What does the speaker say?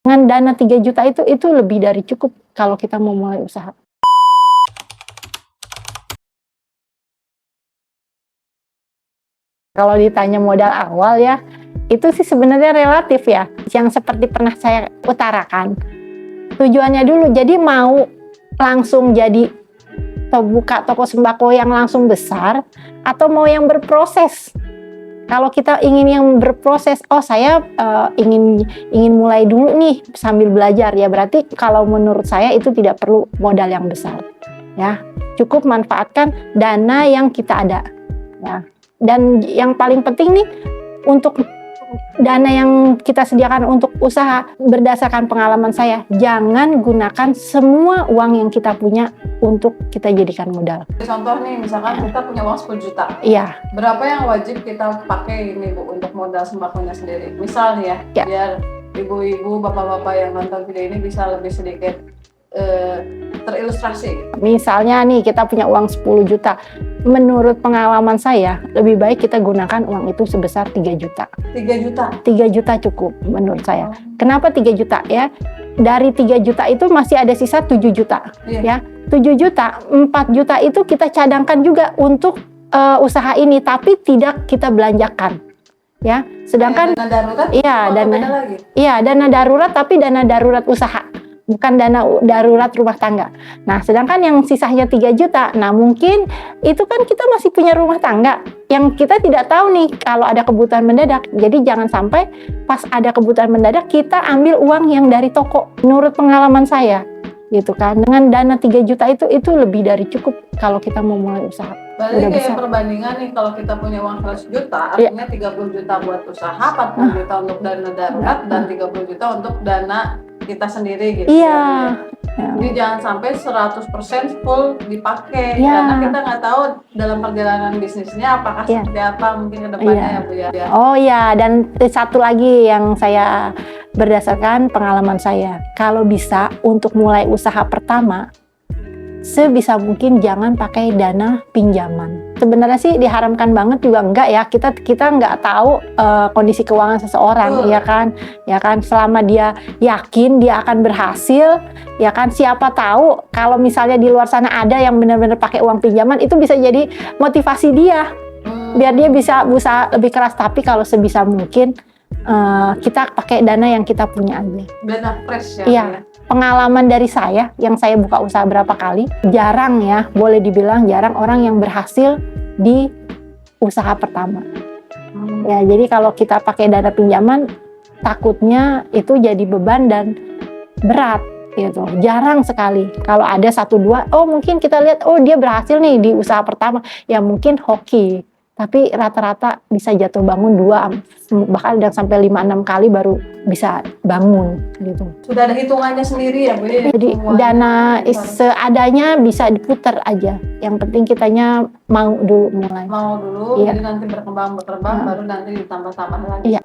Dengan dana 3 juta itu lebih dari cukup kalau kita mau mulai usaha. Kalau ditanya modal awal ya, itu sih sebenarnya relatif ya. Yang seperti pernah saya utarakan, tujuannya dulu, jadi mau langsung jadi buka toko sembako yang langsung besar, atau mau yang berproses. Kalau kita ingin yang berproses, oh saya ingin mulai dulu nih sambil belajar, ya berarti kalau menurut saya itu tidak perlu modal yang besar, ya cukup manfaatkan dana yang kita ada, ya. Dan yang paling penting nih, untuk dana yang kita sediakan untuk usaha, berdasarkan pengalaman saya, jangan gunakan semua uang yang kita punya untuk kita jadikan modal. Contoh nih, misalkan kita punya uang 10 juta. Iya. Berapa yang wajib kita pakai ini Bu untuk modal sembakonya sendiri? Misal nih ya, biar ibu-ibu, bapak-bapak yang nonton video ini bisa lebih sedikit terilustrasi. Misalnya nih kita punya uang 10 juta. Menurut pengalaman saya, lebih baik kita gunakan uang itu sebesar 3 juta. 3 juta? 3 juta cukup menurut saya. Kenapa 3 juta ya? Dari 3 juta itu masih ada sisa 7 juta. Ya. 7 juta, 4 juta itu kita cadangkan juga untuk usaha ini, tapi tidak kita belanjakan. Ya, sedangkan dana darurat, dana darurat, tapi dana darurat usaha, bukan dana darurat rumah tangga. Nah, sedangkan yang sisanya 3 juta, nah mungkin itu kan kita masih punya rumah tangga yang kita tidak tahu nih kalau ada kebutuhan mendadak. Jadi jangan sampai pas ada kebutuhan mendadak kita ambil uang yang dari toko. Menurut pengalaman saya, gitu kan, dengan dana 3 juta itu lebih dari cukup kalau kita mau mulai usaha. Berarti kayak perbandingan nih, kalau kita punya uang 100 juta, artinya 30 juta buat usaha, 40 juta untuk dana darurat, dan 30 juta untuk dana kita sendiri gitu. Iya. Jadi jangan sampai 100% full dipakai, karena kita nggak tahu dalam perjalanan bisnisnya apakah seperti apa mungkin ke depannya ya Bu ya. Oh iya, dan satu lagi yang saya berdasarkan pengalaman saya, kalau bisa untuk mulai usaha pertama, sebisa mungkin jangan pakai dana pinjaman. Sebenarnya sih diharamkan banget juga enggak ya, kita nggak tahu kondisi keuangan seseorang, ya kan, selama dia yakin dia akan berhasil, ya kan, siapa tahu kalau misalnya di luar sana ada yang benar-benar pakai uang pinjaman, itu bisa jadi motivasi dia biar dia bisa berusaha lebih keras. Tapi kalau sebisa mungkin kita pakai dana yang kita punya aja. Dana fresh ya. Iya. Pengalaman dari saya, yang saya buka usaha berapa kali, jarang ya, boleh dibilang jarang orang yang berhasil di usaha pertama. Ya, jadi kalau kita pakai dana pinjaman, takutnya itu jadi beban dan berat gitu. Jarang sekali. Kalau ada 1-2, oh mungkin kita lihat, oh dia berhasil nih di usaha pertama, ya mungkin hoki. Tapi rata-rata bisa jatuh bangun 2, bahkan ada sampai 5-6 kali baru bisa bangun gitu. Sudah ada hitungannya sendiri ya Bu? Jadi dana seadanya bisa diputar aja. Yang penting kitanya mau dulu mulai. Mau dulu, jadi nanti berkembang baru nanti ditambah-tambah lagi. Iya.